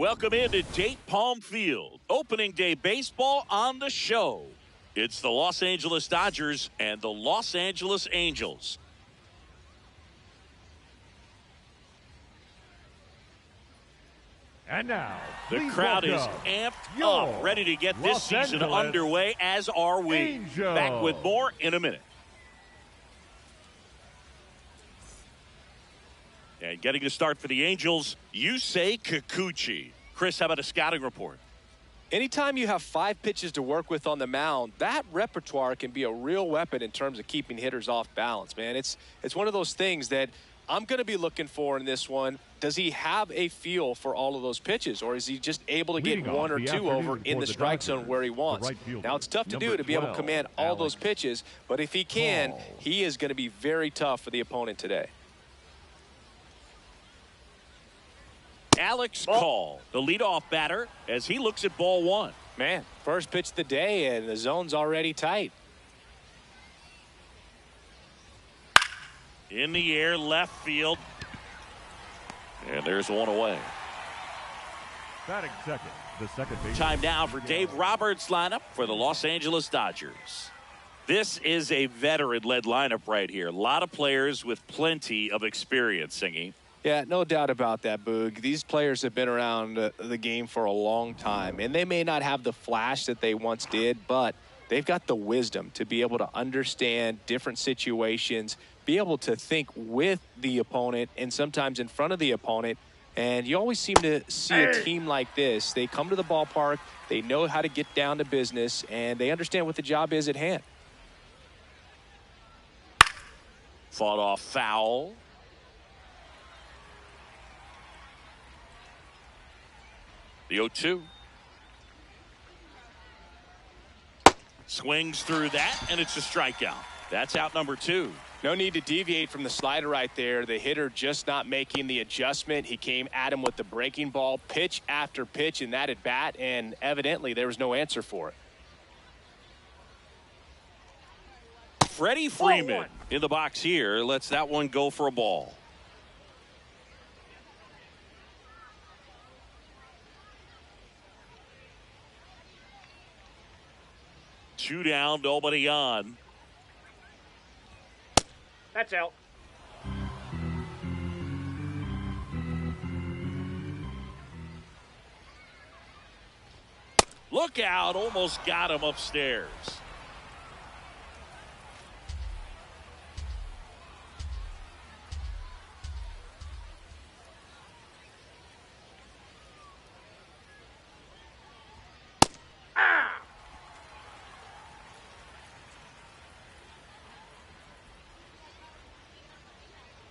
Welcome into Date Palm Field. Opening day baseball on the show. It's the Los Angeles Dodgers and the Los Angeles Angels. And now, the crowd is amped up, ready to get this season underway, as are we. Angels. Back with more in a minute. And getting the start for the Angels, Yusei Kikuchi. Chris, how about a scouting report? Anytime you have 5 pitches to work with on the mound, that repertoire can be a real weapon in terms of keeping hitters off balance, man. It's one of those things that I'm going to be looking for in this one. Does he have a feel for all of those pitches, or is he just able to get 1 or 2 over in the strike zone where he wants? Now, it's tough to do to be able to command all those pitches, but if he can, he is going to be very tough for the opponent today. Alex Call, the leadoff batter, as he looks at ball 1. Man, first pitch of the day, and the zone's already tight. In the air, left field. And there's one away. Batting second, the second base. Time now for Dave Roberts' lineup for the Los Angeles Dodgers. This is a veteran-led lineup right here. A lot of players with plenty of experience, Singy. Yeah, no doubt about that, Boog. These players have been around the game for a long time, and they may not have the flash that they once did, but they've got the wisdom to be able to understand different situations, be able to think with the opponent and sometimes in front of the opponent. And you always seem to see a team like this. They come to the ballpark, they know how to get down to business, and they understand what the job is at hand. Fought off foul. The 0-2. Swings through that, and it's a strikeout. That's out number 2. No need to deviate from the slider right there. The hitter just not making the adjustment. He came at him with the breaking ball, pitch after pitch in that at bat, and evidently there was no answer for it. Freddie Freeman in the box here lets that one go for a ball. Two down, nobody on. That's out. Look out, almost got him upstairs.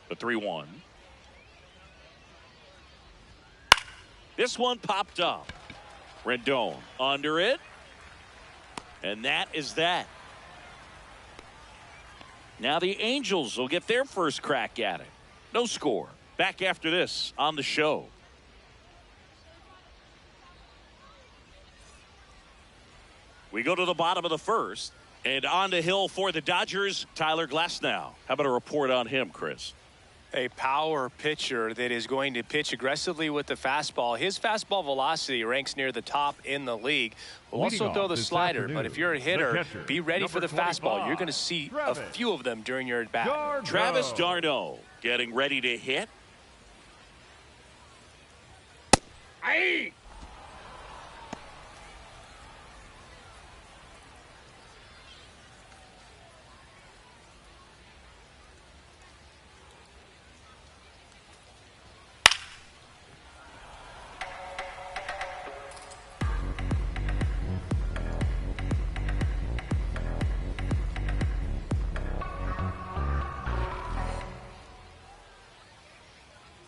The 3-1. This one popped up. Rendon under it. And that is that. Now the Angels will get their first crack at it. No score. Back after this on the show. We go to the bottom of the first. And on the hill for the Dodgers, Tyler Glasnow. How about a report on him, Chris? A power pitcher that is going to pitch aggressively with the fastball. His fastball velocity ranks near the top in the league. Will also throw the slider, but if you're a hitter, be ready for the fastball. You're going to see a few of them during your at-bat. Travis d'Arnaud getting ready to hit. Aye.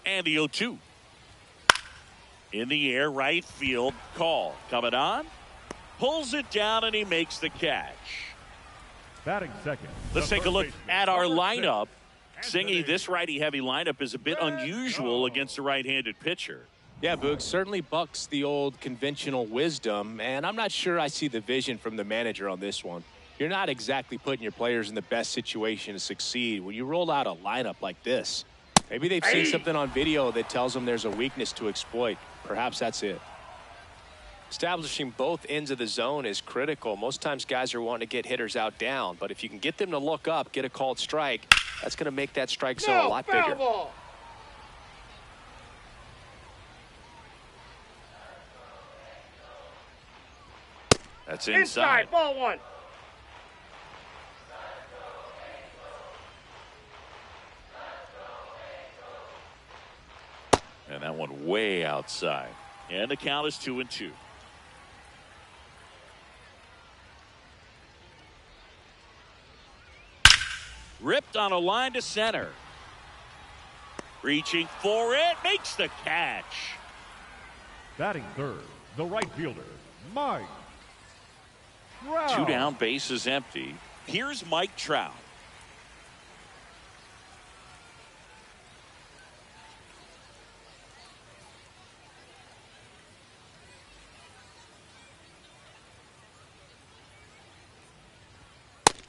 And the 0-2. In the air, right field, Call. Coming on. Pulls it down, and he makes the catch. Batting second. Let's take a look at our lineup. Singy, this righty-heavy lineup is a bit unusual against a right-handed pitcher. Yeah, Boog, certainly bucks the old conventional wisdom, and I'm not sure I see the vision from the manager on this one. You're not exactly putting your players in the best situation to succeed when you roll out a lineup like this. Maybe they've seen something on video that tells them there's a weakness to exploit. Perhaps that's it. Establishing both ends of the zone is critical. Most times guys are wanting to get hitters out down, but if you can get them to look up, get a called strike, that's going to make that strike zone a lot bigger. Ball. That's inside. Ball one. And that one way outside. And the count is 2-2. Ripped on a line to center. Reaching for it. Makes the catch. Batting third, the right fielder, Mike Trout. 2 down, bases empty. Here's Mike Trout.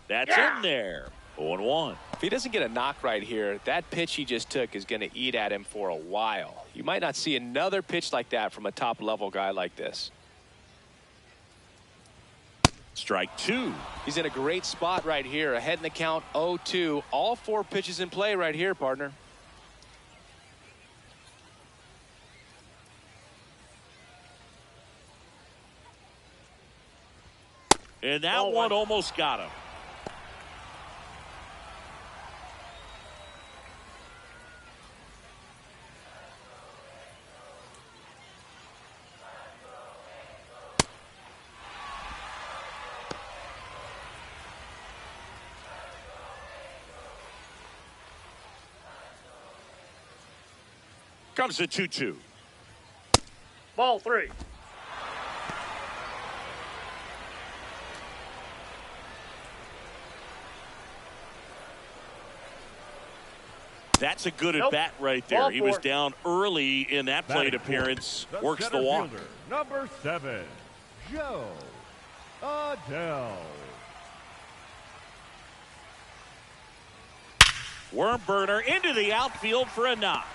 That's in there. 0-1. If he doesn't get a knock right here, that pitch he just took is going to eat at him for a while. You might not see another pitch like that from a top-level guy like this. Strike 2. He's in a great spot right here. Ahead in the count, 0-2. All 4 pitches in play right here, partner. And that one almost got him. Comes a 2-2. Ball 3. That's a good at bat right there. Ball He was 4. down early in that plate Batting appearance. fourth, Works the center walk. fielder, number 7, Joe Adele. Worm burner into the outfield for a knock.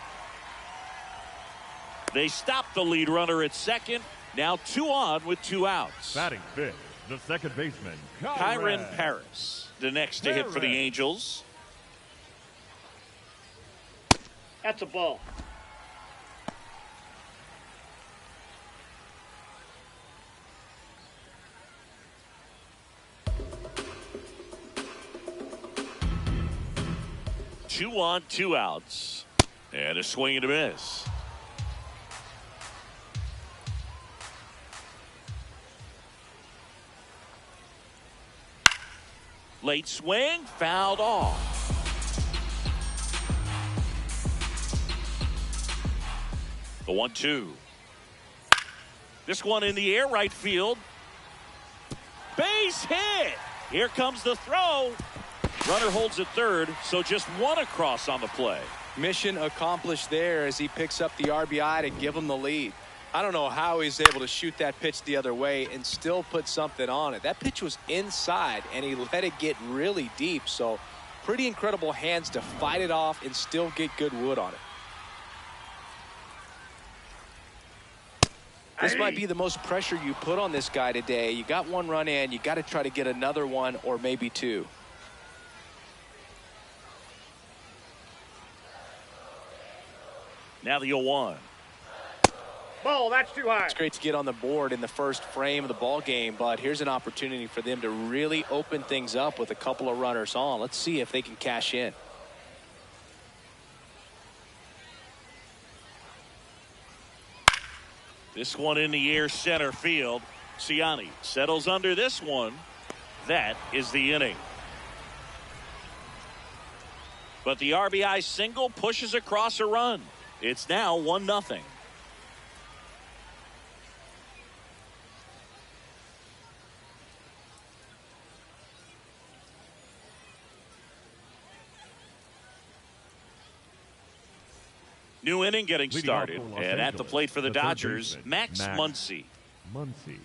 They stop the lead runner at second. Now 2 on with 2 outs. Batting fifth, the second baseman, Kyron Paris, the next to hit for the Angels. That's a ball. Two on, 2 outs. And a swing and a miss. Late swing, fouled off. The 1-2. This one in the air, right field. Base hit. Here comes the throw. Runner holds at third, so just 1 across on the play. Mission accomplished there as he picks up the RBI to give him the lead. I don't know how he's able to shoot that pitch the other way and still put something on it. That pitch was inside, and he let it get really deep. So pretty incredible hands to fight it off and still get good wood on it. This might be the most pressure you put on this guy today. You got 1 run in. You got to try to get another 1 or maybe 2. Now the 0-1. Ball, that's too high. It's great to get on the board in the first frame of the ball game, but here's an opportunity for them to really open things up with a couple of runners on. Let's see if they can cash in. This one in the air, center field. Ciani settles under this one. That is the inning. But the RBI single pushes across a run. It's now 1-0. New inning getting Leading started. off for Los And at the Angeles, plate for the third Dodgers, baseman, Max Muncy. Muncy.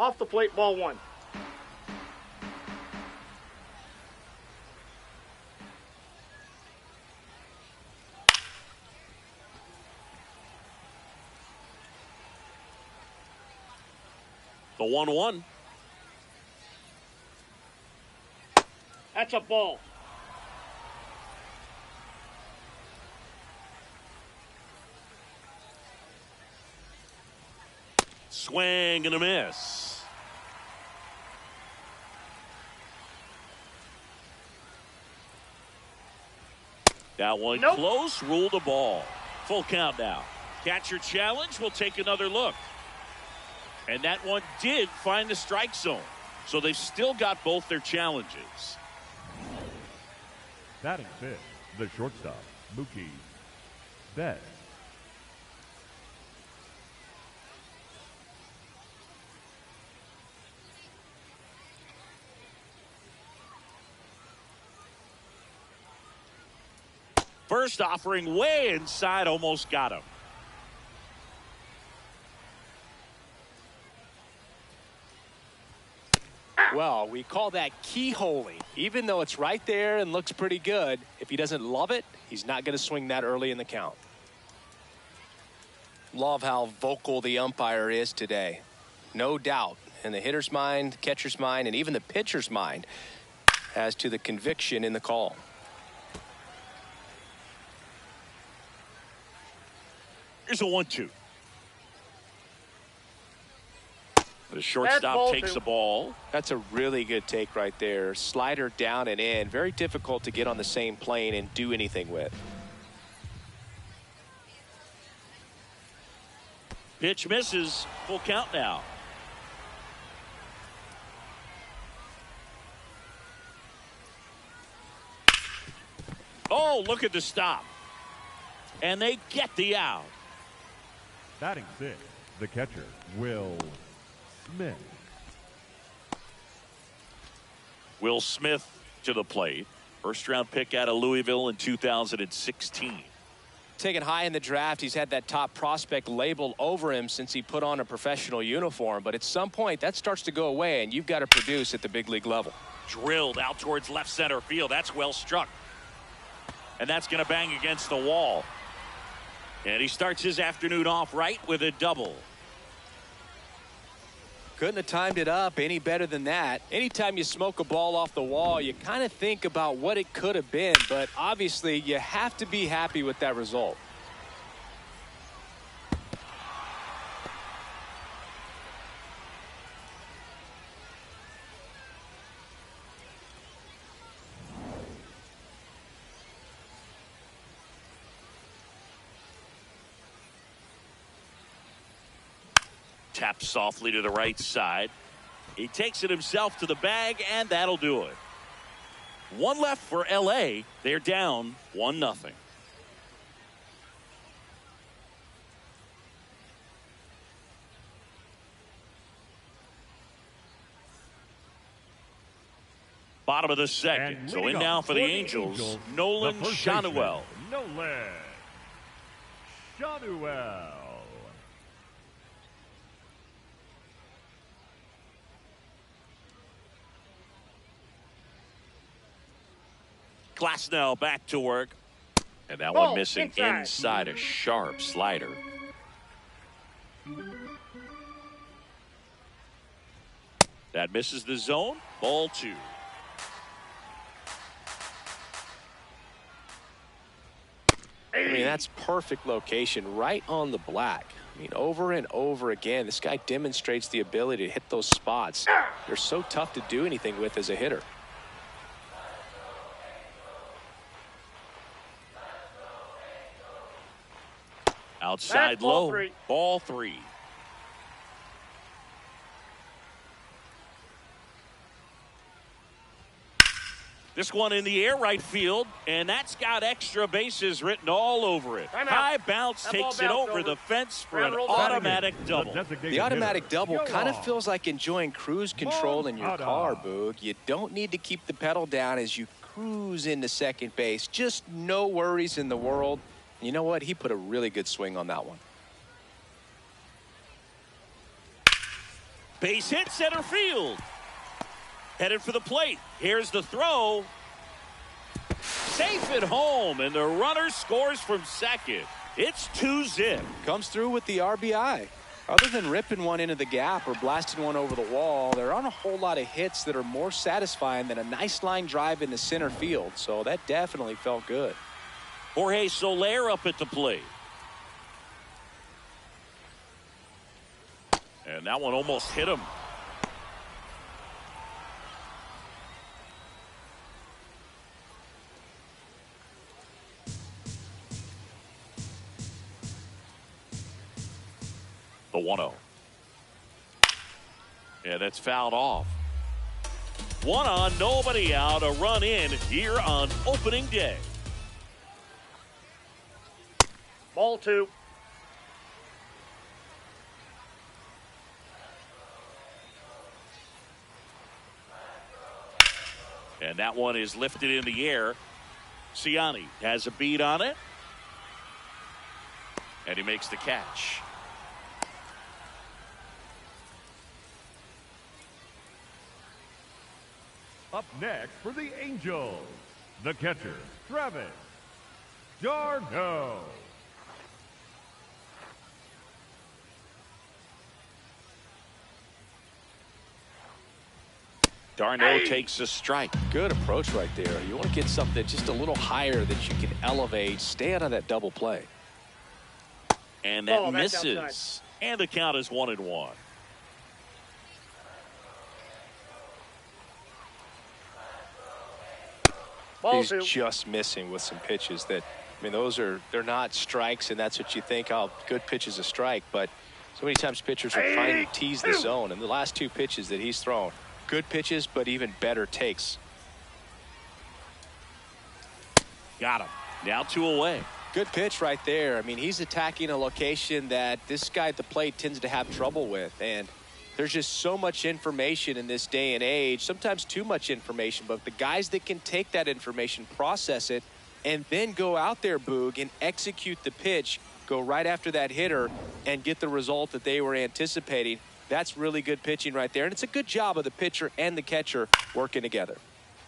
Off the plate, ball 1. The 1-1. That's a ball. Swing and a miss. That one close, ruled the ball. Full count now. Catcher challenge, we'll take another look. And that one did find the strike zone. So they've still got both their challenges. Batting fifth, the shortstop, Mookie Betts. First offering way inside, almost got him. Well, we call that keyholing. Even though it's right there and looks pretty good, if he doesn't love it, he's not going to swing that early in the count. Love how vocal the umpire is today. No doubt in the hitter's mind, catcher's mind, and even the pitcher's mind as to the conviction in the call. Here's a 1-2. The shortstop takes the ball. That's a really good take right there. Slider down and in. Very difficult to get on the same plane and do anything with. Pitch misses. Full count now. Oh, look at the stop. And they get the out. Batting sixth, the catcher, Will Smith. Will Smith to the plate. First round pick out of Louisville in 2016. Taken high in the draft, he's had that top prospect label over him since he put on a professional uniform. But at some point, that starts to go away, and you've got to produce at the big league level. Drilled out towards left center field. That's well struck. And that's going to bang against the wall. And he starts his afternoon off right with a double. Couldn't have timed it up any better than that. Anytime you smoke a ball off the wall, you kind of think about what it could have been, but obviously you have to be happy with that result. Taps softly to the right side. He takes it himself to the bag, and that'll do it. One left for LA. They're down 1-0. Bottom of the second. So in now for the Angels, Nolan Schanuel. Nolan Schanuel. Glasnow back to work. And that one missing inside a sharp slider. That misses the zone. Ball 2. I mean, that's perfect location right on the black. I mean, over and over again, this guy demonstrates the ability to hit those spots. They're so tough to do anything with as a hitter. Outside low. Ball 3. This one in the air right field, and that's got extra bases written all over it. High bounce takes it over the fence for an automatic double. The automatic double kind of feels like enjoying cruise control in your car, Boog. You don't need to keep the pedal down as you cruise into second base. Just no worries in the world. You know what? He put a really good swing on that one. Base hit center field. Headed for the plate. Here's the throw. Safe at home, and the runner scores from second. It's 2-zip. Comes through with the RBI. Other than ripping one into the gap or blasting one over the wall, there aren't a whole lot of hits that are more satisfying than a nice line drive into center field. So that definitely felt good. Jorge Soler up at the plate. And that one almost hit him. The 1-0. Yeah, that's fouled off. 1 on, nobody out, a run in here on opening day. Ball 2. And that one is lifted in the air. Ciani has a beat on it. And he makes the catch. Up next for the Angels, the catcher, Travis d'Arnaud. d'Arnaud takes a strike. Good approach right there. You want to get something just a little higher that you can elevate. Stay out of that double play. And that that's misses. outside. And the count is 1-1. Ball He's 2. just missing with some pitches that, I mean, they're not strikes, and that's what you think, oh, good pitch is a strike. But so many times pitchers are trying to tease the zone. And the last 2 pitches that he's thrown, good pitches, but even better takes. Got him. Now 2 away. Good pitch right there. I mean, he's attacking a location that this guy at the plate tends to have trouble with. And there's just so much information in this day and age, sometimes too much information. But the guys that can take that information, process it, and then go out there, Boog, and execute the pitch, go right after that hitter, and get the result that they were anticipating, that's really good pitching right there. And it's a good job of the pitcher and the catcher working together.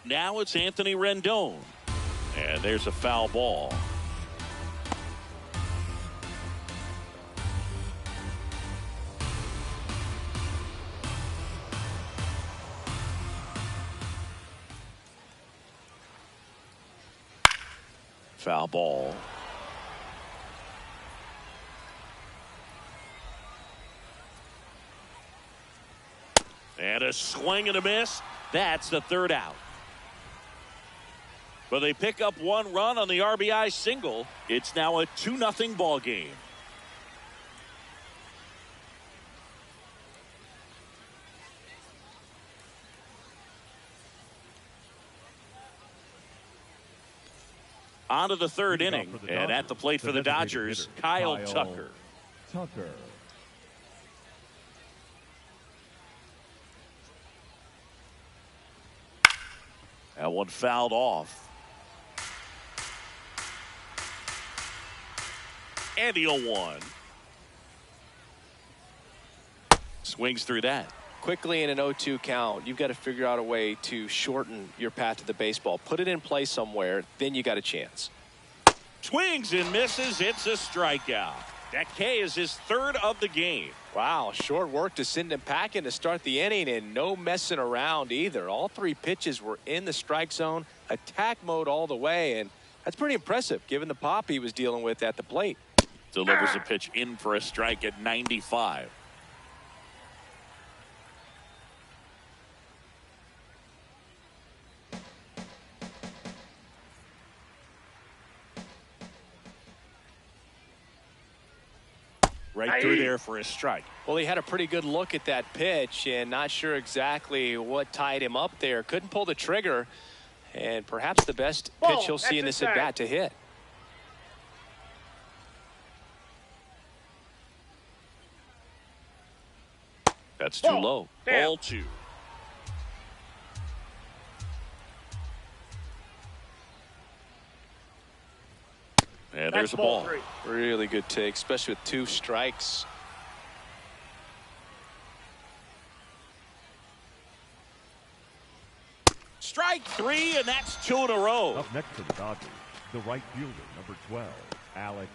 Now it's Anthony Rendon. And there's a foul ball. Foul ball. And a swing and a miss. That's the 3rd out. But they pick up 1 run on the RBI single. It's now a 2-0 ball game. On to the 3rd inning, and at the plate for the Dodgers, Kyle Tucker. That one fouled off. And the 0-1. Swings through that. Quickly in an 0-2 count, you've got to figure out a way to shorten your path to the baseball. Put it in play somewhere, then you got a chance. Swings and misses. It's a strikeout. That K is his 3rd of the game. Wow, short work to send him packing to start the inning, and no messing around either. All 3 pitches were in the strike zone, attack mode all the way, and that's pretty impressive given the pop he was dealing with at the plate. Delivers a pitch in for a strike at 95. Right through there for a strike. Well, he had a pretty good look at that pitch and not sure exactly what tied him up there. Couldn't pull the trigger, and perhaps the best pitch he'll see in this at bat to hit. That's too low. Ball 2. And there's a ball. 3. Really good take, especially with 2 strikes. Strike three, and that's two in a row. Up next for the Dodgers, the right fielder, number 12, Alex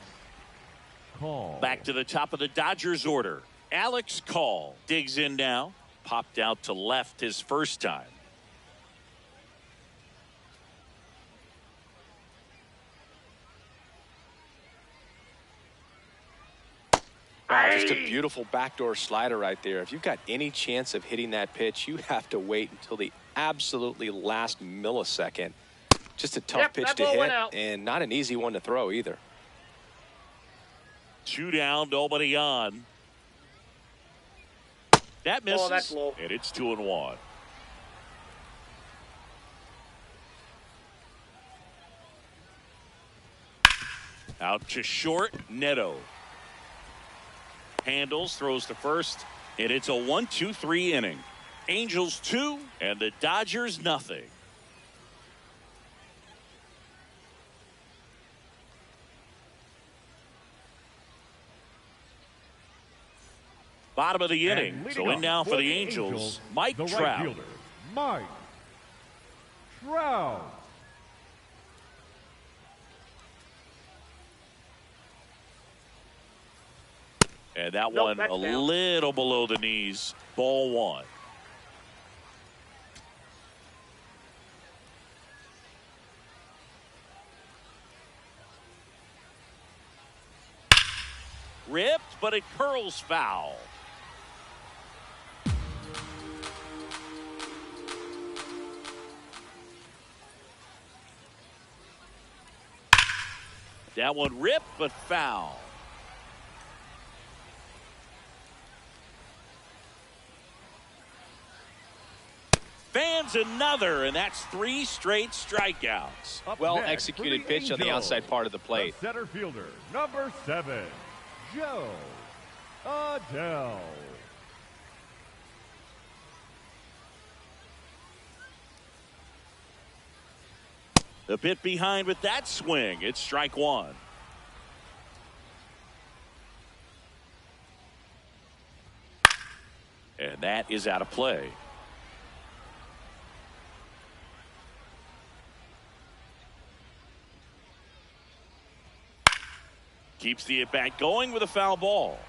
Call. Back to the top of the Dodgers order. Alex Call digs in now. Popped out to left his first time. Wow, just a beautiful backdoor slider right there. If you've got any chance of hitting that pitch, you have to wait until the absolutely last millisecond. Just a tough pitch to hit, and not an easy one to throw either. 2 down, nobody on. That misses, oh, that's low. And it's 2-1. Out to short, Neto. Handles, throws to first, and it's a 1-2-3 inning. Angels 2 and the Dodgers nothing. Bottom of the inning. So in now for the Angels, Mike the Trout. Right fielder, Mike Trout. And that one a little below the knees. Ball one. Ripped, but it curls foul. That one ripped, but foul. Fans another, and that's 3 straight strikeouts. Well executed pitch on the outside part of the plate. The center fielder, number 7, Joe Adele. A bit behind with that swing. It's strike one. And that is out of play. Keeps the at-bat going with a foul ball.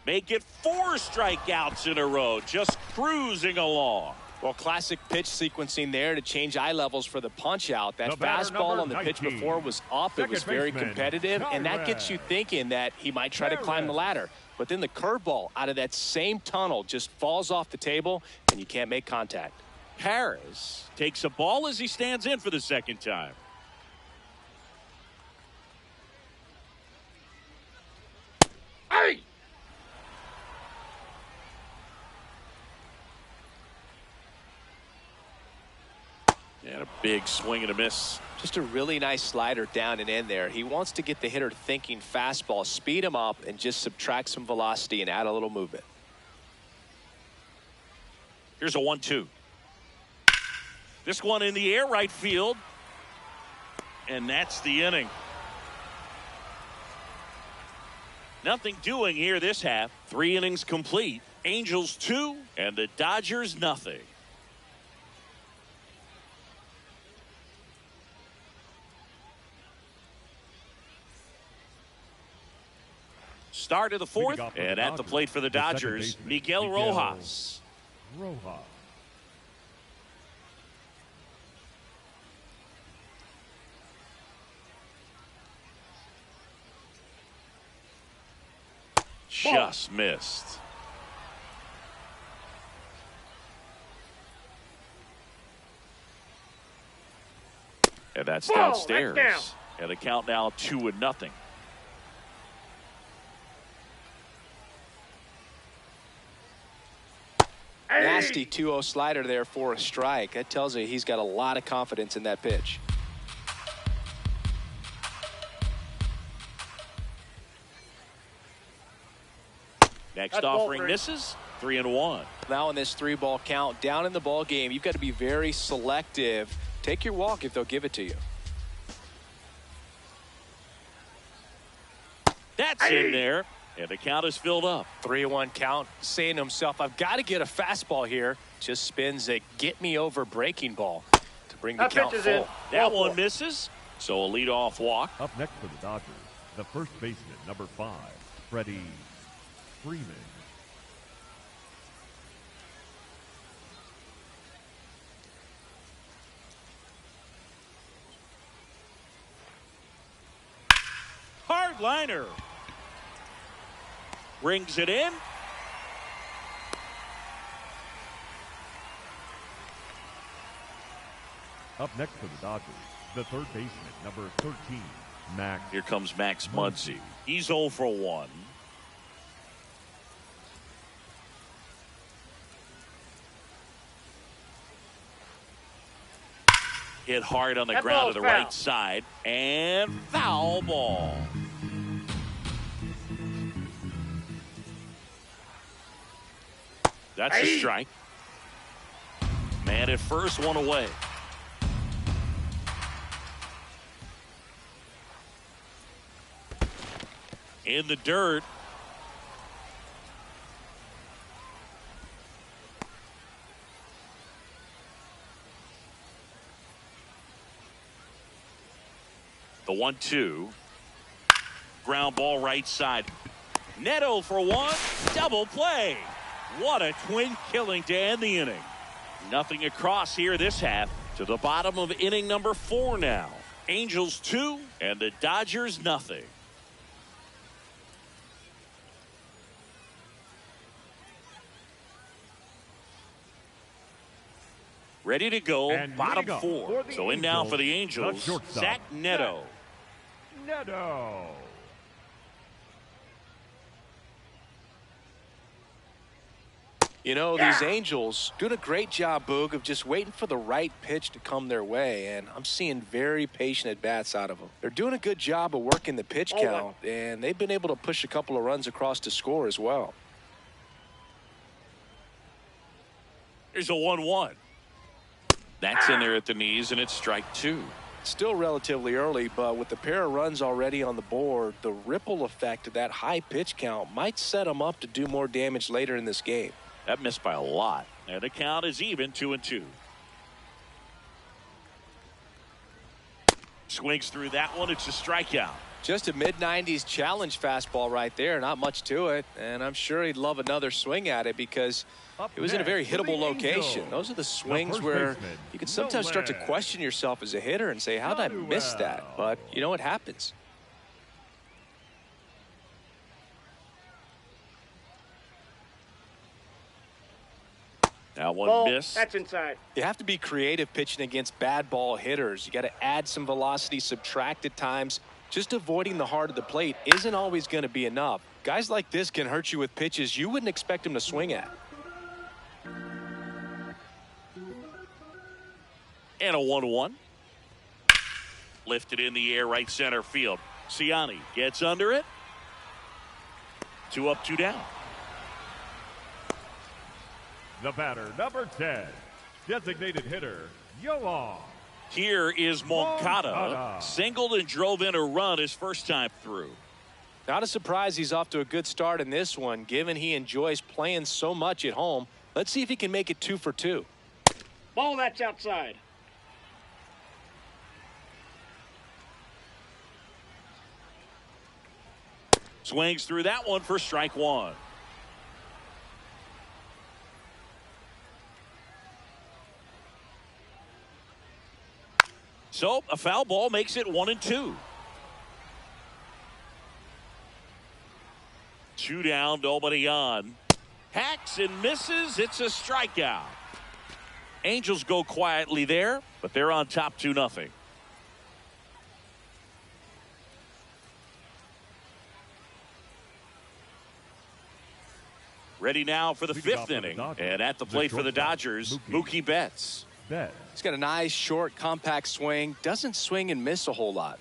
Make it 4 strikeouts in a row, just cruising along. Well, classic pitch sequencing there to change eye levels for the punch out. That fastball on the pitch before was up. It was very competitive, and that gets you thinking that he might try to climb the ladder. But then the curveball out of that same tunnel just falls off the table, and you can't make contact. Harris takes a ball as he stands in for the second time. Hey! And a big swing and a miss. Just a really nice slider down and in there. He wants to get the hitter thinking fastball, speed him up, and just subtract some velocity and add a little movement. Here's a 1-2. This one in the air, right field. And that's the inning. Nothing doing here this half. 3 innings complete. Angels 2 and the Dodgers nothing. Start of the 4th, and at the plate for the Dodgers, Miguel Rojas. Just missed. And that's downstairs. That's down. And the count now 2-0. Nasty 2-0 slider there for a strike. That tells you he's got a lot of confidence in that pitch. Next offering misses. 3-1. Now in this 3-ball count, down in the ball game, you've got to be very selective. Take your walk if they'll give it to you. That's in there. And the count is filled up. 3-1 count, saying to himself, I've got to get a fastball here. Just spins a get-me-over breaking ball to bring the count full. That one misses, so a leadoff walk. Up next for the Dodgers, the first baseman, number 5, Freddie Freeman. Hard liner. Brings it in. Up next for the Dodgers, the third baseman, number 13, Max. Here comes Max Muncy. He's 0 for 1. Hit hard on the ground to the right side. And foul ball. That's a strike. Man at first, one away. In the dirt. The 1-2. Ground ball right side. Neto for 1. Double play. What a twin killing to end the inning. Nothing across here this half. To the bottom of inning number 4 now. Angels 2 and the Dodgers nothing. Ready to go, And bottom leading 4. So in now for the the Angels, shortstop, Zach Neto. Neto. You know, these Angels doing a great job, Boog, of just waiting for the right pitch to come their way, and I'm seeing very patient at-bats out of them. They're doing a good job of working the pitch count, and they've been able to push a couple of runs across to score as well. Here's a 1-1. That's in there at the knees, and it's strike 2. Still relatively early, but with the pair of runs already on the board, the ripple effect of that high pitch count might set them up to do more damage later in this game. That missed by a lot, and the count is even 2-2. Swings through that one. It's a strikeout. Just a mid-90s challenge fastball right there. Not much to it, and I'm sure he'd love another swing at it because it was in a very hittable location. Those are the swings where you can sometimes start to question yourself as a hitter and say, how did I miss that? But you know what happens. That one missed. That's inside. You have to be creative pitching against bad ball hitters. You got to add some velocity, subtract at times. Just avoiding the heart of the plate isn't always going to be enough. Guys like this can hurt you with pitches you wouldn't expect them to swing at. And a 1-1. Lifted in the air, right center field. Ciani gets under it. 2 up, 2 down. The batter, number 10, designated hitter, Yoan. Here is Moncada. Moncada. Singled and drove in a run his first time through. Not a surprise he's off to a good start in this one, given he enjoys playing so much at home. Let's see if he can make it 2 for 2. Ball, that's outside. Swings through that one for strike 1. So a foul ball makes it 1-2. 2 down, nobody on. Hacks and misses. It's a strikeout. Angels go quietly there, but they're on top 2-0. Ready now for the 5th inning. And at the plate for the Dodgers, Mookie Betts. He's got a nice, short, compact swing. Doesn't swing and miss a whole lot.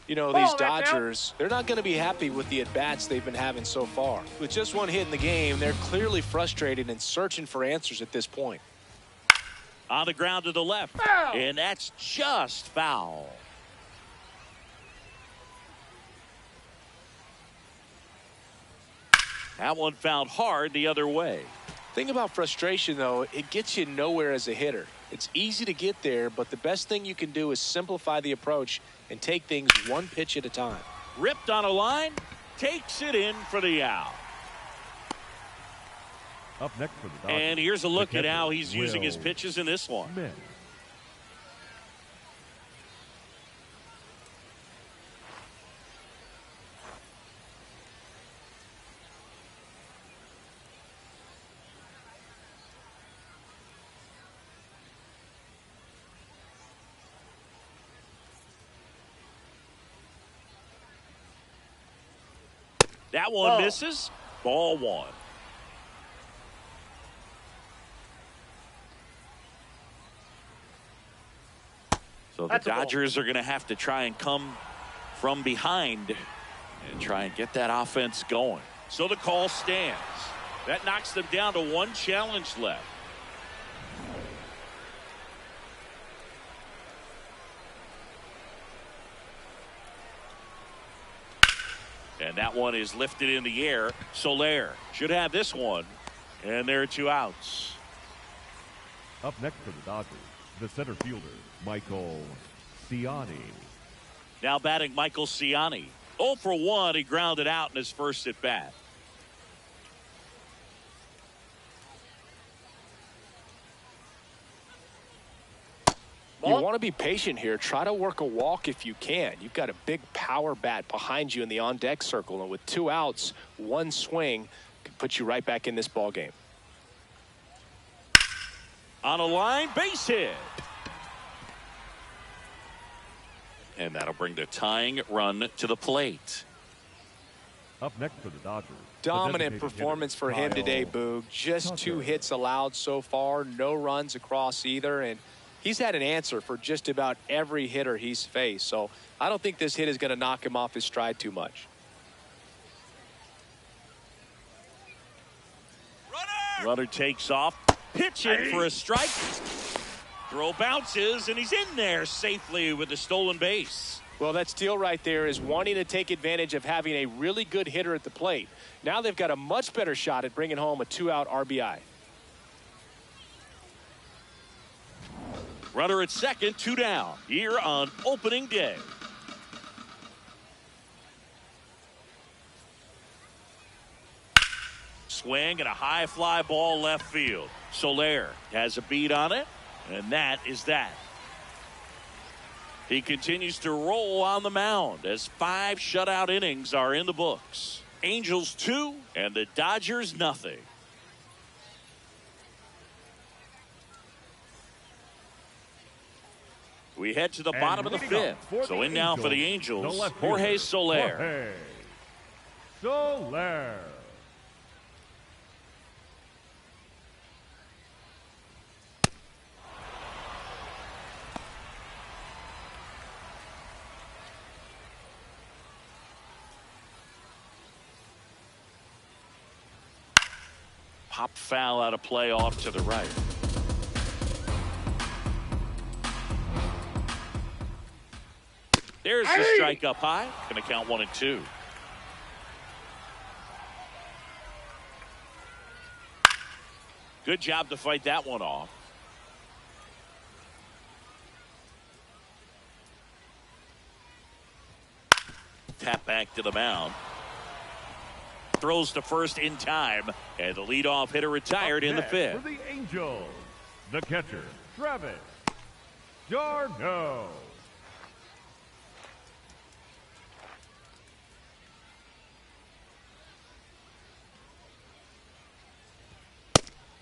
You know, these Dodgers, they're not going to be happy with the at-bats they've been having so far. With just one hit in the game, they're clearly frustrated and searching for answers at this point. On the ground to the left. Foul. And that's just foul. That one found hard the other way. Thing about frustration, though, it gets you nowhere as a hitter. It's easy to get there, but the best thing you can do is simplify the approach and take things one pitch at a time. Ripped on a line, takes it in for the out. Up next for the Dodgers, And here's a look at catcher, how he's using his Will pitches in this one. Smith. That one misses. Ball one. So the Dodgers are going to have to try and come from behind and try and get that offense going. So the call stands. That knocks them down to one challenge left. And that one is lifted in the air. Soler should have this one. And there are two outs. Up next for the Dodgers, the center fielder, Michael Ciani. Now batting Michael Ciani. 0 for 1. He grounded out in his first at bat. You want to be patient here. Try to work a walk if you can. You've got a big power bat behind you in the on-deck circle, and with two outs, one swing could put you right back in this ball game. On a line, base hit. And that'll bring the tying run to the plate. Up next for the Dodgers. Dominant performance for him today, Boog. Just 2 hits allowed so far, no runs across either, and he's had an answer for just about every hitter he's faced. So I don't think this hit is going to knock him off his stride too much. Runner takes off. Pitch in for a strike. Throw bounces, and he's in there safely with the stolen base. Well, that steal right there is wanting to take advantage of having a really good hitter at the plate. Now they've got a much better shot at bringing home a 2-out RBI. Runner at second, 2 down here on opening day. Swing and a high fly ball left field. Soler has a beat on it, and that is that. He continues to roll on the mound as 5 shutout innings are in the books. Angels 2 and the Dodgers nothing. We head to the bottom of the 5th. So in now for the Angels, Jorge Soler. Soler. Pop foul out of play off to the right. There's the strike up high. Going to count 1 and 2. Good job to fight that one off. Tap back to the mound. Throws to first in time, and the leadoff hitter retired in the 5th. For the Angels, the catcher, Travis d'Arnaud.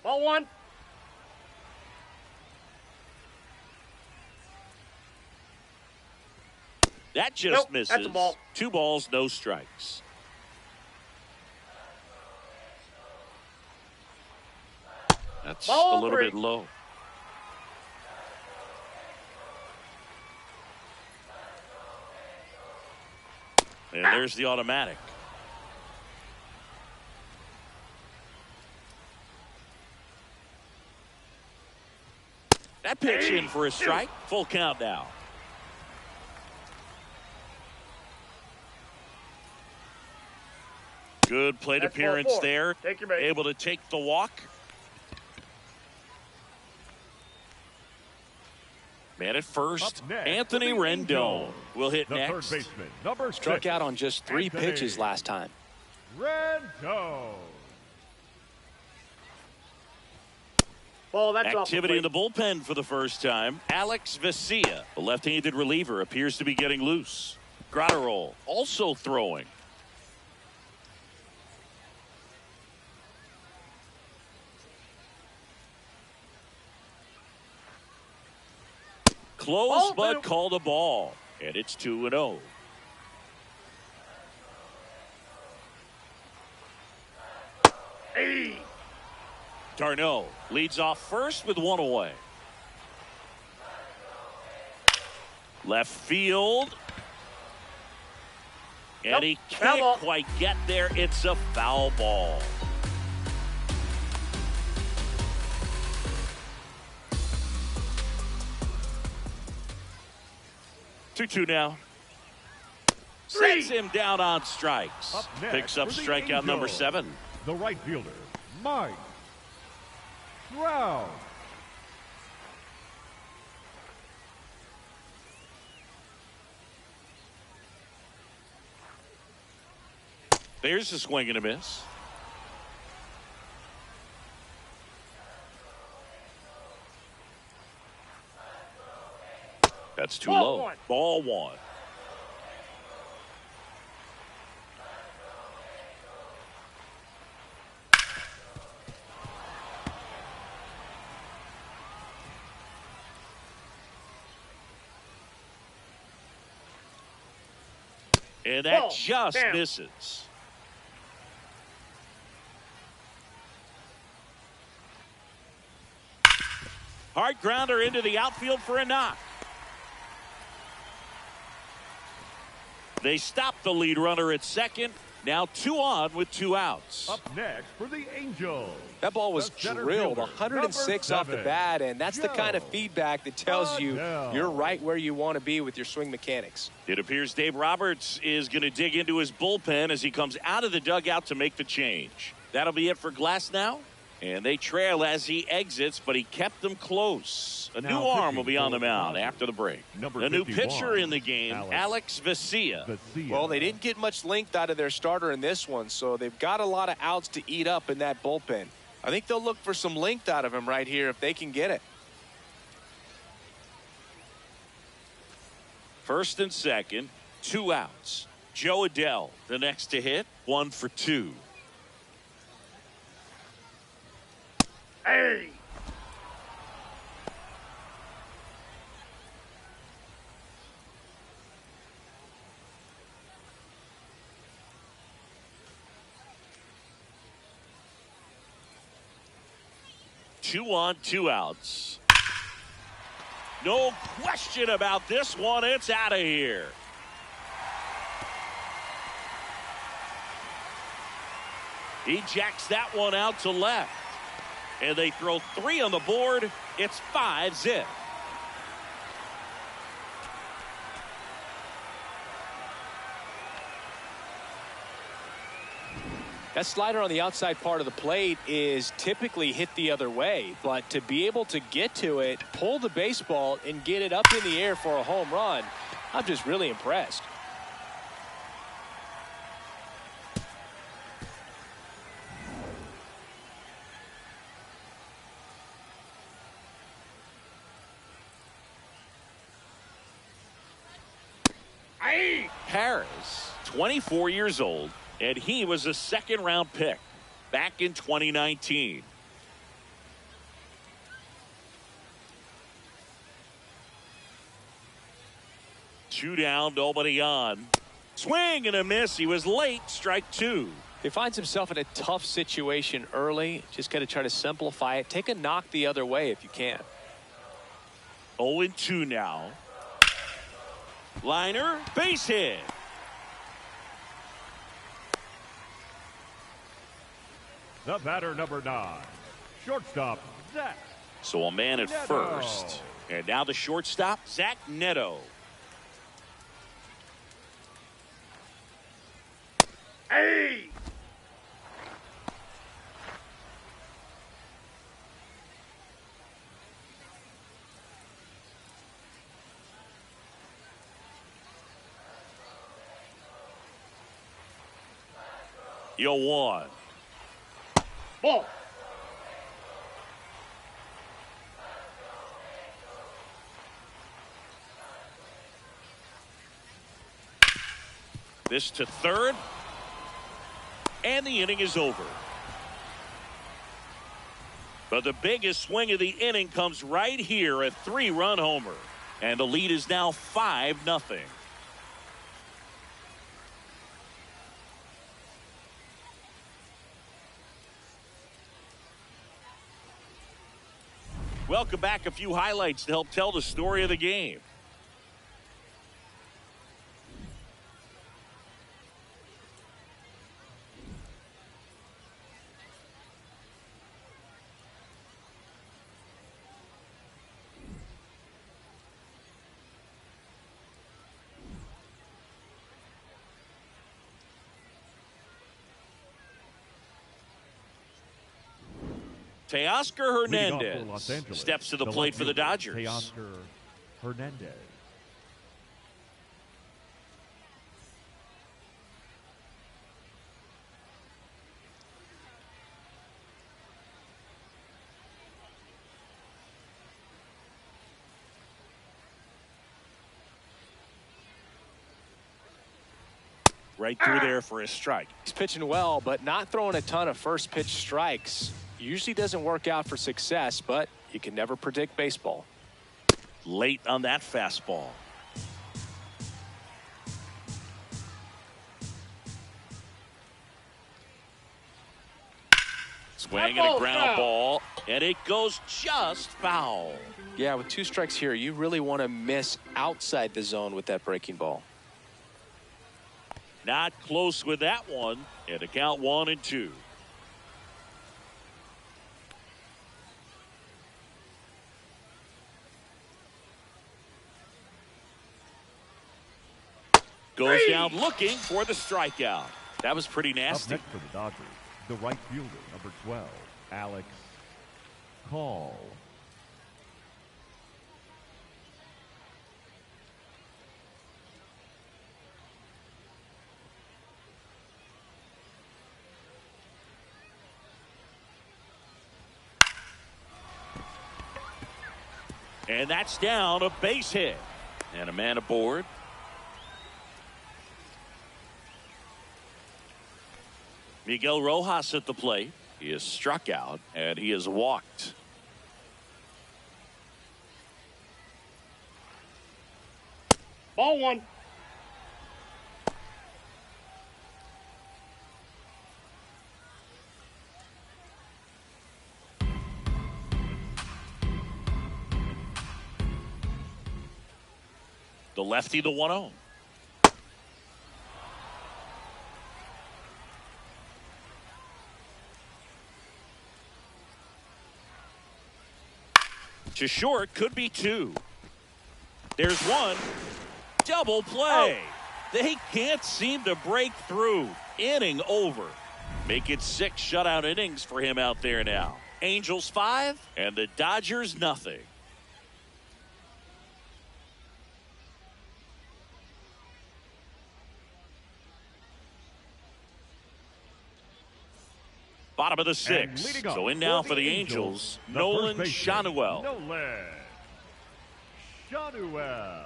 Ball 1. That just Nope, misses. that's a ball. 2 balls, no strikes. That's Ball a little 3. bit low. And there's the automatic. That pitch in for a strike. Full count now. Good plate appearance there. Take your base. Able to take the walk. Man at first, Anthony Rendon will hit next. Third baseman, number Struck 6, out on just 3 Anthony pitches last time. Rendon. Ball, that's Activity in off the bullpen for the first time. Alex Vesia, the left-handed reliever, appears to be getting loose. Gratterol also throwing. Close, but called a ball. And it's 2-0. Hey. Darno leads off first with 1 away. Left field. And he can't quite get there. It's a foul ball. Two now. Sets him down on strikes. Picks up strikeout number 7. The right fielder, Mike Trout. There's a swing and a miss. That's too low. Ball 1. And that just misses. Hard grounder into the outfield for a knock. They stop the lead runner at second. Now 2 on with 2 outs. Up next for the Angels. That ball was drilled 106 off the bat, and that's the kind of feedback that tells you you're right where you want to be with your swing mechanics. It appears Dave Roberts is going to dig into his bullpen as he comes out of the dugout to make the change. That'll be it for Glass now. And they trail as he exits, but he kept them close. A new arm will be on the mound after the break. The new pitcher in the game, Alex Vesia. Well, they didn't get much length out of their starter in this one, so they've got a lot of outs to eat up in that bullpen. I think they'll look for some length out of him right here if they can get it. First and second, 2 outs. Joe Adell, the next to hit, 1 for 2. Hey. Two on, 2 outs. No question about this one. It's out of here. He jacks that one out to left. And they throw 3 on the board. It's 5-zip. That slider on the outside part of the plate is typically hit the other way, but to be able to get to it, pull the baseball, and get it up in the air for a home run, I'm just really impressed. Harris, 24 years old, and he was a second-round pick back in 2019. Two down, nobody on. Swing and a miss. He was late. Strike 2. He finds himself in a tough situation early. Just got to try to simplify it. Take a knock the other way if you can. 0-2 now. Liner, base hit. The batter, number 9, shortstop, Zach So a man at first. And now the shortstop, Zach Neto. Hey! You're one. Ball. This to third. And the inning is over. But the biggest swing of the inning comes right here, a 3-run homer. And the lead is now 5-0. Welcome back. A few highlights to help tell the story of the game. Teoscar Hernandez steps to the plate for the Dodgers. Teoscar Hernandez. Right through there for a strike. He's pitching well, but not throwing a ton of first pitch strikes. Usually doesn't work out for success, but you can never predict baseball. Late on that fastball. Swing and a ground ball, and it goes just foul. Yeah, with 2 strikes here, you really want to miss outside the zone with that breaking ball. Not close with that one, and a count 1-2. Goes down looking for the strikeout. That was pretty nasty. Up next for the Dodgers, the right fielder, number 12, Alex Call. And that's down, a base hit. And a man aboard. Miguel Rojas at the plate. He is struck out, and he is walked. Ball 1. The lefty, the 1-0. To short, could be 2. There's 1. Double play. They can't seem to break through. Inning over. Make it 6 shutout innings for him out there now. Angels 5 and the Dodgers nothing. Bottom of the 6th. So in now for the Angels, Nolan Shanuel. Nolan Shanuel.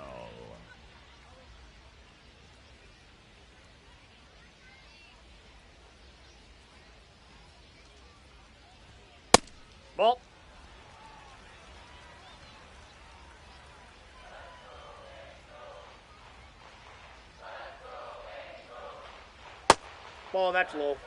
Ball. Ball, that's low.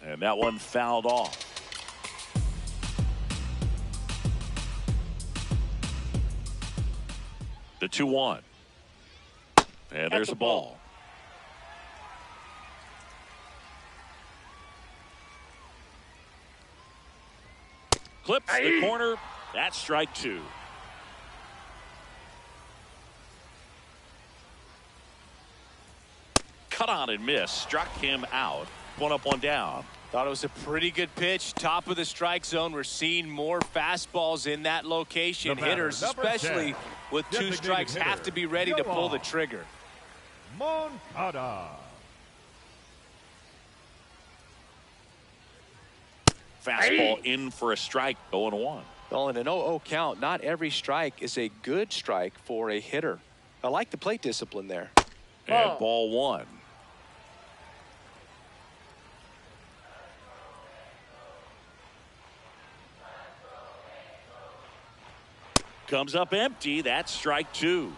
And that one fouled off. The 2-1. And there's a ball. Clips the corner. That's strike 2. Cut on and miss. Struck him out. 1 up, 1 down. Thought it was a pretty good pitch. Top of the strike zone. We're seeing more fastballs in that location. Hitters, especially with 2 strikes, have to be ready to pull the trigger. Moncada. Fastball in for a strike. 0-1. Well, in an 0-0 count, not every strike is a good strike for a hitter. I like the plate discipline there. And ball 1. Comes up empty. That's strike 2.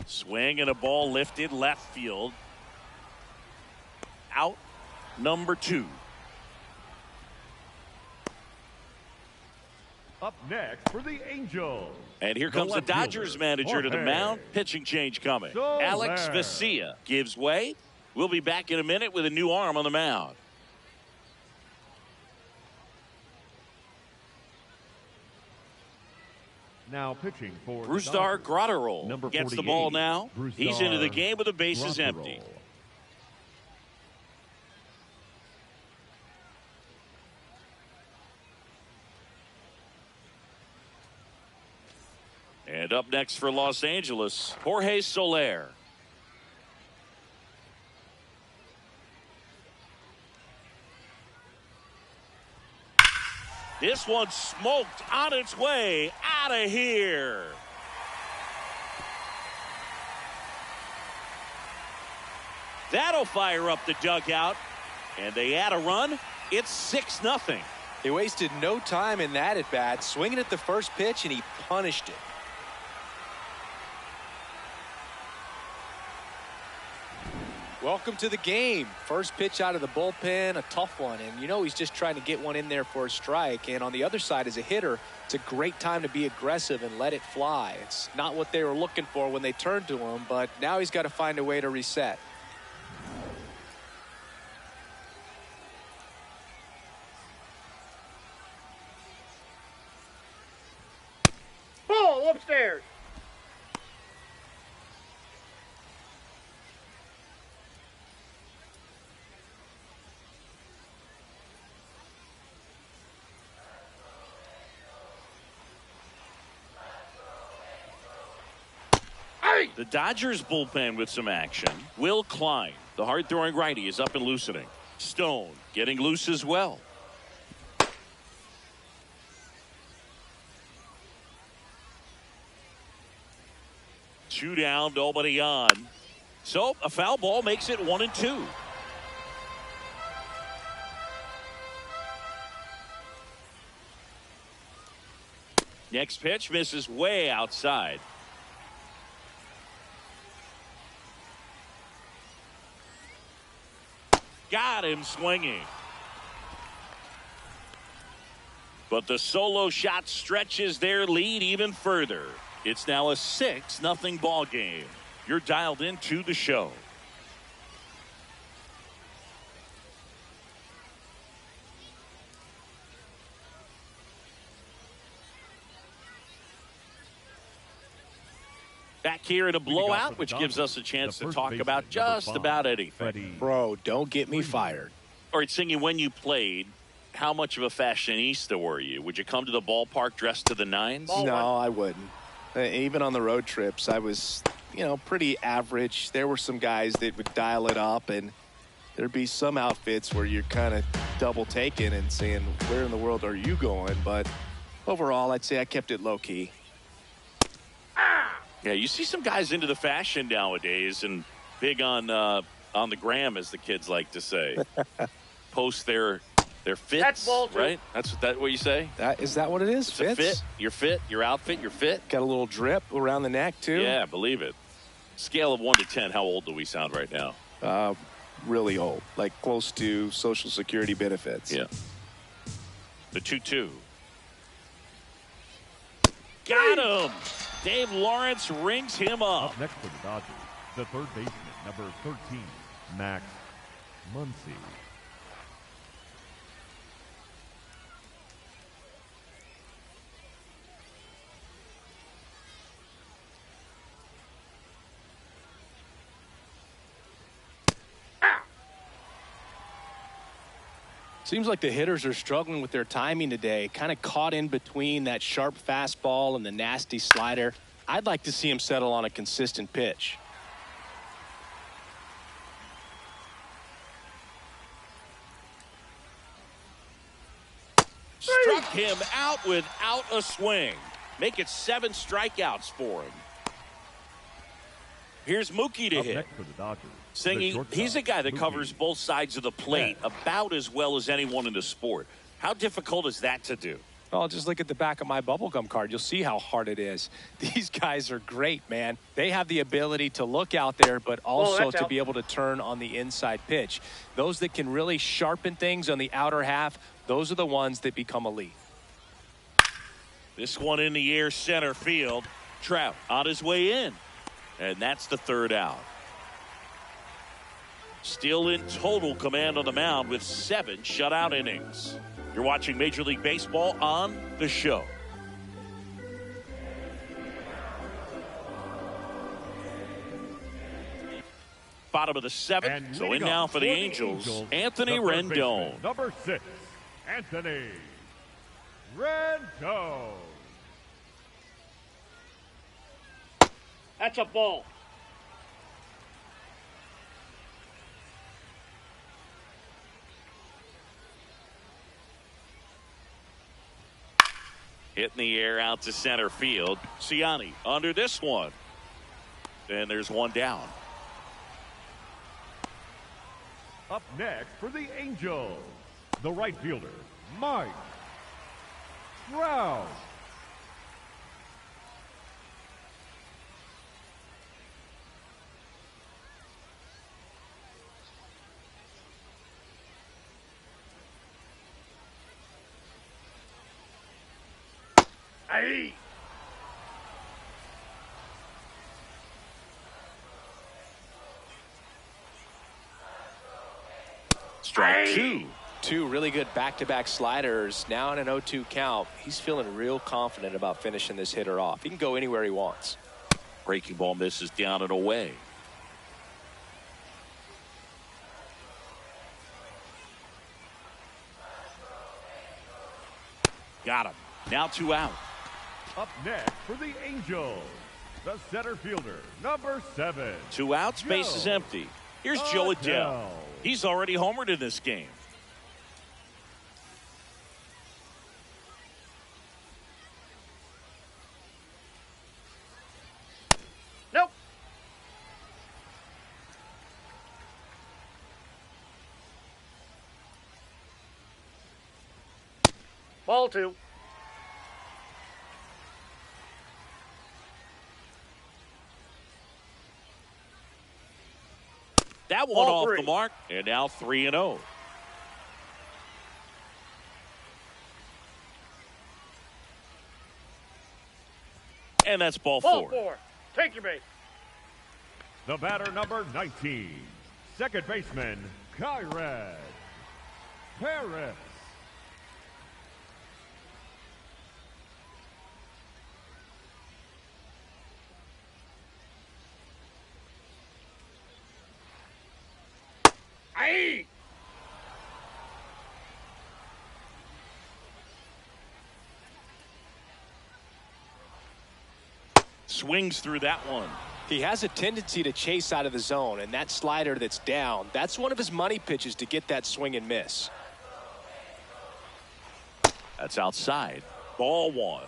Swing and a ball lifted left field. Out number 2. Up next for the Angels. And here comes the Dodgers manager to the mound. Pitching change coming. Alex Vesia gives way. We'll be back in a minute with a new arm on the mound. Now pitching for Brusdar Graterol number gets the 48, ball now. Brusdar He's into the game with the bases Graterol. empty. And up next for Los Angeles, Jorge Soler. This one smoked on its way out of here. That'll fire up the dugout. And they add a run. It's 6-0. He wasted no time in that at bat, swinging at the first pitch, and he punished it. Welcome to the game. First pitch out of the bullpen, a tough one. And you know he's just trying to get one in there for a strike. And on the other side, as a hitter, it's a great time to be aggressive and let it fly. It's not what they were looking for when they turned to him, but now he's got to find a way to reset. Ball upstairs. The Dodgers bullpen with some action. Will Klein, the hard-throwing righty, is up and loosening. Stone getting loose as well. Two down, nobody on. So a foul ball makes it 1-2. Next pitch misses way outside. Got him swinging. But the solo shot stretches their lead even further. It's now a 6-0 ball game. You're dialed into the show. Back here in a blowout, which gives us a chance to talk about just about anything. Bro, don't get me fired. All right, Singy, when you played, how much of a fashionista were you? Would you come to the ballpark dressed to the nines? No, I wouldn't. Even on the road trips, I was, pretty average. There were some guys that would dial it up, and there'd be some outfits where you're kind of double taking and saying, where in the world are you going? But overall, I'd say I kept it low key. Yeah, you see some guys into the fashion nowadays and big on the gram, as the kids like to say. Post their fits, That's right? That's what you say? Is that what it is? It's a fit, your fit, your outfit, your fit. Got a little drip around the neck, too? Yeah, believe it. Scale of 1 to 10, how old do we sound right now? Really old, like close to Social Security benefits. Yeah. The 2-2. got him. Dave Lawrence rings him up. Up next for the Dodgers, the third baseman, number 13, Max Muncy. Seems like the hitters are struggling with their timing today, kind of caught in between that sharp fastball and the nasty slider. I'd like to see him settle on a consistent pitch. Struck him out without a swing. Make it 7 strikeouts for him. Here's Mookie to Up hit. next for the Dodgers, Singing, he's a guy that covers both sides of the plate about as well as anyone in the sport. How difficult is that to do? Well, just look at the back of my bubblegum card. You'll see how hard it is. These guys are great, man. They have the ability to look out there, but also to be able to turn on the inside pitch. Those that can really sharpen things on the outer half, those are the ones that become elite. This one in the air, center field. Trout on his way in. And that's the third out. Still in total command on the mound with 7 shutout innings. You're watching Major League Baseball on The Show. Bottom of the 7th. And So in now for the Angels, Anthony Rendon. Baseman, number 6, Anthony Rendon. That's a ball. Hit in the air out to center field. Ciani under this one. And there's one down. Up next for the Angels, the right fielder, Mike Trout. Hey. Strike 2. 2 really good back-to-back sliders. Now in an 0-2 count, he's feeling real confident about finishing this hitter off. He can go anywhere he wants. Breaking ball misses down and away. Got him. Now 2 out. Up next for the Angels, the center fielder, number 7. 2 outs, base is empty. Here's Joe Adele. He's already homered in this game. Nope. Ball 2. That one Ball off 3. the mark, and now 3-0. And that's ball 4. 4. Take your base. The batter, number 19, second baseman, Kyrad Harris. Hey. Swings through that one. He has a tendency to chase out of the zone, and that slider that's down, that's one of his money pitches to get that swing and miss. That's outside. Ball 1.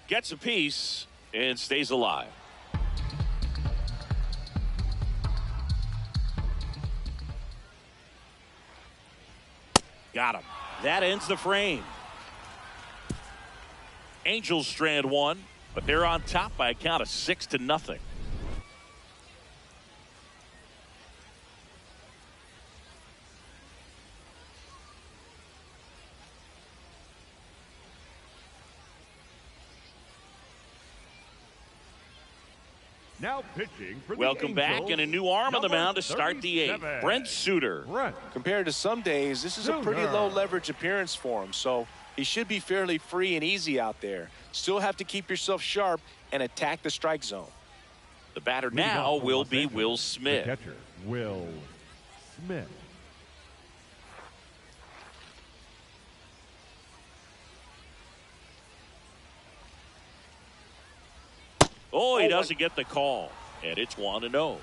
Gets a piece and stays alive. Got him. That ends the frame. Angels strand 1, but they're on top by a count of 6-0. Now pitching for Welcome the back, Angels, and a new arm on the mound to start the 8th. 37, Brent Suter. Brent Compared to some days, this is a pretty Suter. low leverage appearance for him, so he should be fairly free and easy out there. Still have to keep yourself sharp and attack the strike zone. The batter Leading now off for will Los be Angeles, Will the Smith. catcher, Will Smith. Oh, he doesn't get the call, and it's 1-0.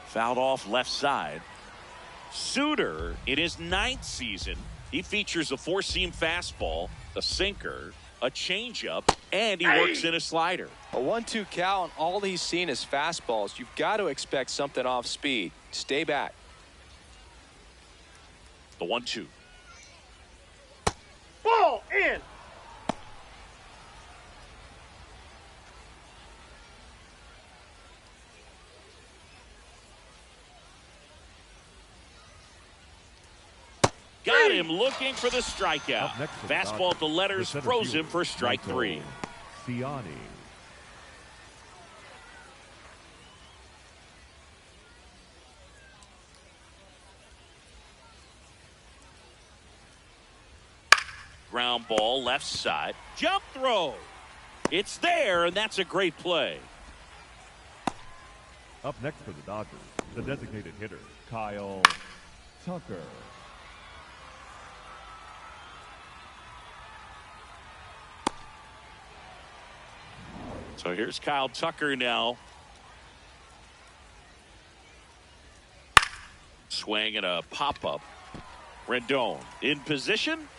Fouled off left side. Suter, in his 9th season, he features a 4-seam fastball, a sinker, a changeup, and he works in a slider. A 1-2 count, all he's seen is fastballs. You've got to expect something off speed. Stay back. The 1-2. Ball in. Got him looking for the strikeout. Up next for the Fastball at the Dodgers, letters the center throws fielder, him for strike Michael 3. Ciani. Ground ball left side. Jump throw. It's there, and that's a great play. Up next for the Dodgers, the designated hitter, Kyle Tucker. So here's Kyle Tucker now. Swing and a pop-up. Rendon in position.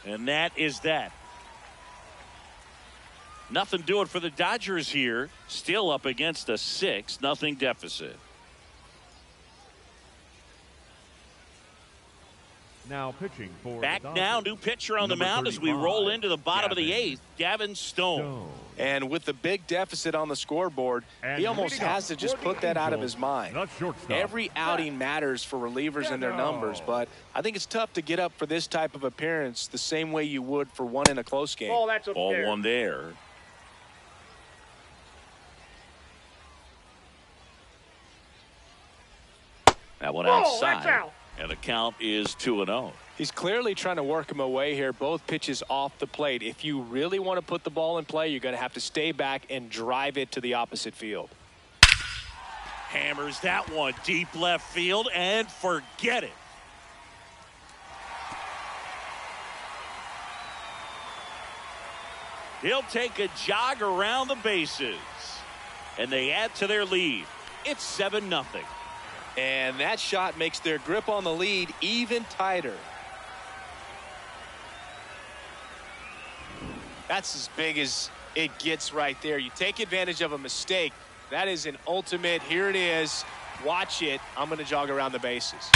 And that is that. Nothing doing for the Dodgers here. Still up against a 6-0 deficit. Now pitching for Back the now, Dodgers, new pitcher on the number mound as we 35, roll into the bottom of the Gavin 8th. Gavin Stone. Stone. And with the big deficit on the scoreboard, And he almost leading up has to just for put the that out of Angels, his mind. the shortstop, Every outing matters for relievers and their numbers, but I think it's tough to get up for this type of appearance the same way you would for one in a close game. Ball, that's up Ball there. 1 there. That one Ball, outside. that's out. And the count is 2-0. He's clearly trying to work him away here. Both pitches off the plate. If you really want to put the ball in play, you're going to have to stay back and drive it to the opposite field. Hammers that one deep left field and forget it. He'll take a jog around the bases. And they add to their lead. It's 7-0. And that shot makes their grip on the lead even tighter. That's as big as it gets right there. You take advantage of a mistake. That is an ultimate. Here it is. Watch it. I'm going to jog around the bases.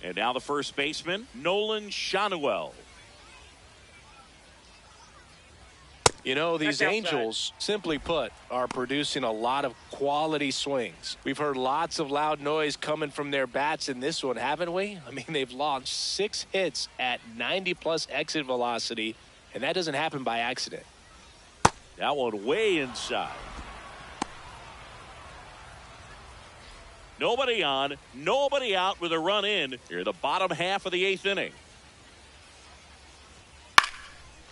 And now the first baseman, Nolan Shanuel. You know, these That's outside. Angels, simply put, are producing a lot of quality swings. We've heard lots of loud noise coming from their bats in this one, haven't we? I mean, they've launched 6 hits at 90-plus exit velocity, and that doesn't happen by accident. That one way inside. Nobody on, nobody out with a run in here, the bottom half of the 8th inning.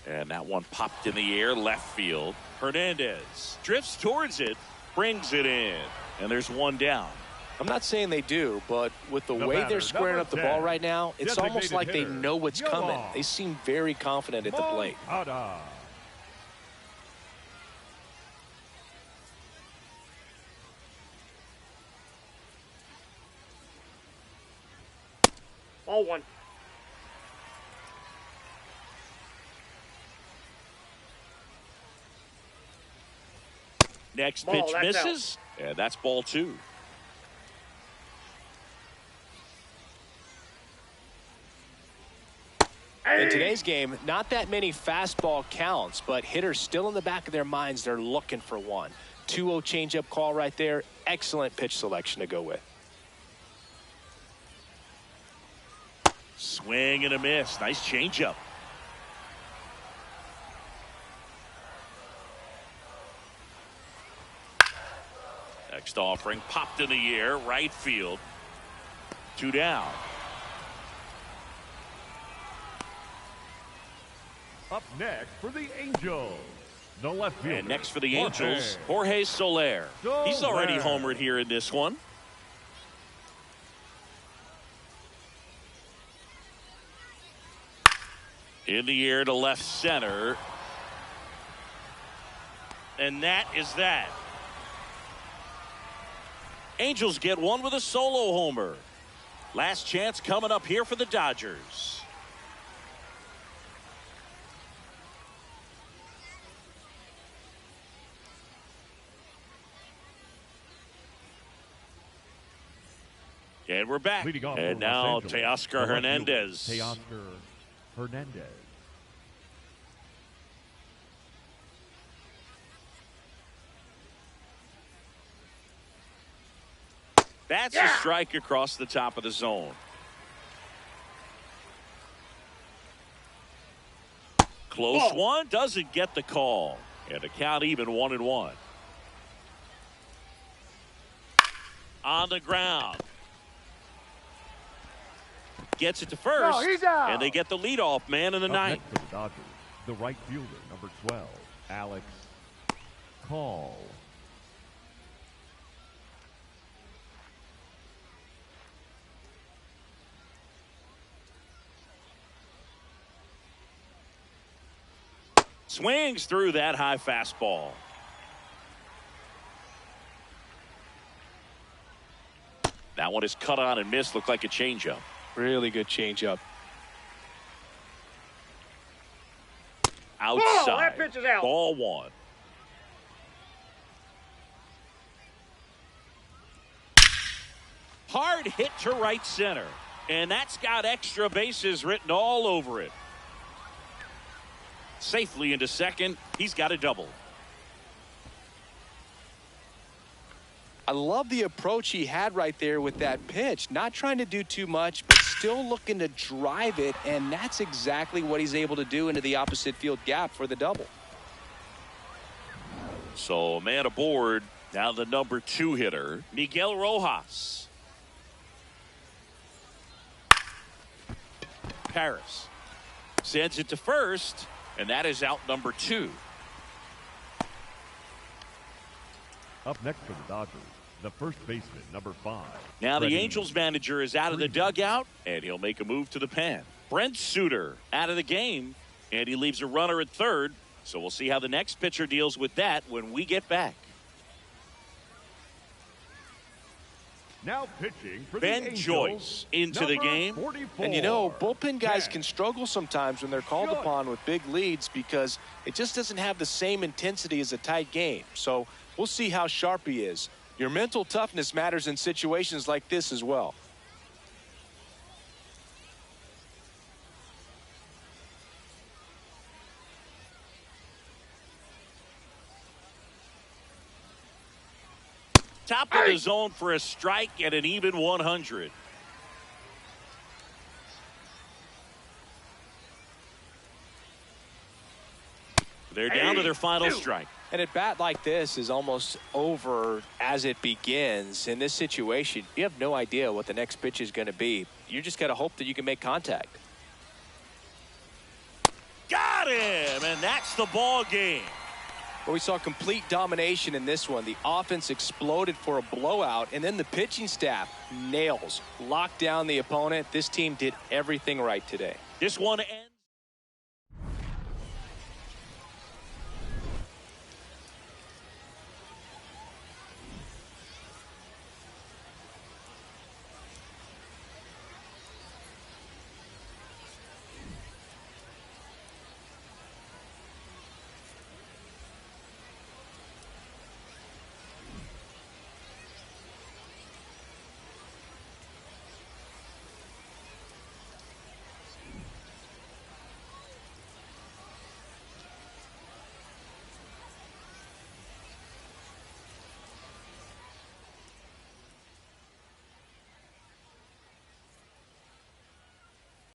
And that one popped in the air, left field. Hernandez drifts towards it, brings it in. And there's one down. I'm not saying they do, but with the way batter, they're squaring number up the 10, ball right now, it's almost designated like they hitter, know what's coming. Yoan They seem very confident at the plate. Moncada. Ball 1. Next Ball, pitch that's misses. And that's ball 2. In today's game, not that many fastball counts, but hitters still in the back of their minds, they're looking for one. 2-0 changeup call right there. excellent pitch selection to go with. Swing and a miss. Nice changeup. Next offering popped in the air, right field. 2 down. Up next for the Angels, the left fielder. And next for the Angels, Jorge Soler. He's already homered here in this one. In the air to left center. And that is that. Angels get one with a solo homer. Last chance coming up here for the Dodgers. And we're back. And now Teoscar Hernandez. Teoscar Hernandez. That's a strike across the top of the zone. Close one, doesn't get the call. And the count even 1-1. On the ground. Gets it to first. No, he's out. And they get the leadoff man in the ninth. Next for the Dodgers, the right fielder, number 12, Alex Call. Swings through that high fastball. That one is cut on and missed. Looked like a changeup. Really good changeup. Outside. Whoa, that pitch is out. Ball 1. Hard hit to right center. And that's got extra bases written all over it. Safely into second. He's got a double. I love the approach he had right there with that pitch. Not trying to do too much, but still looking to drive it, and that's exactly what he's able to do into the opposite field gap for the double. So a man aboard. Now the number 2 hitter, Miguel Rojas. Paris sends it to first, and that is out number 2. Up next for the Dodgers, the first baseman, number 5. Now the Angels manager is out of the dugout, and he'll make a move to the pen. Brent Suter out of the game, and he leaves a runner at third. So we'll see how the next pitcher deals with that when we get back. Now pitching for Ben the Angels, Joyce into the game. 44. And you know, bullpen guys Yes. can struggle sometimes when they're called upon with big leads because it just doesn't have the same intensity as a tight game. So we'll see how sharp he is. Your mental toughness matters in situations like this as well. Top of the zone for a strike at an even 100. They're down to their final strike. And at bat like this is almost over as it begins. In this situation, you have no idea what the next pitch is going to be. You just got to hope that you can make contact. Got him, and that's the ball game. But we saw complete domination in this one. The offense exploded for a blowout, and then the pitching staff nails, locked down the opponent. This team did everything right today. This one ends.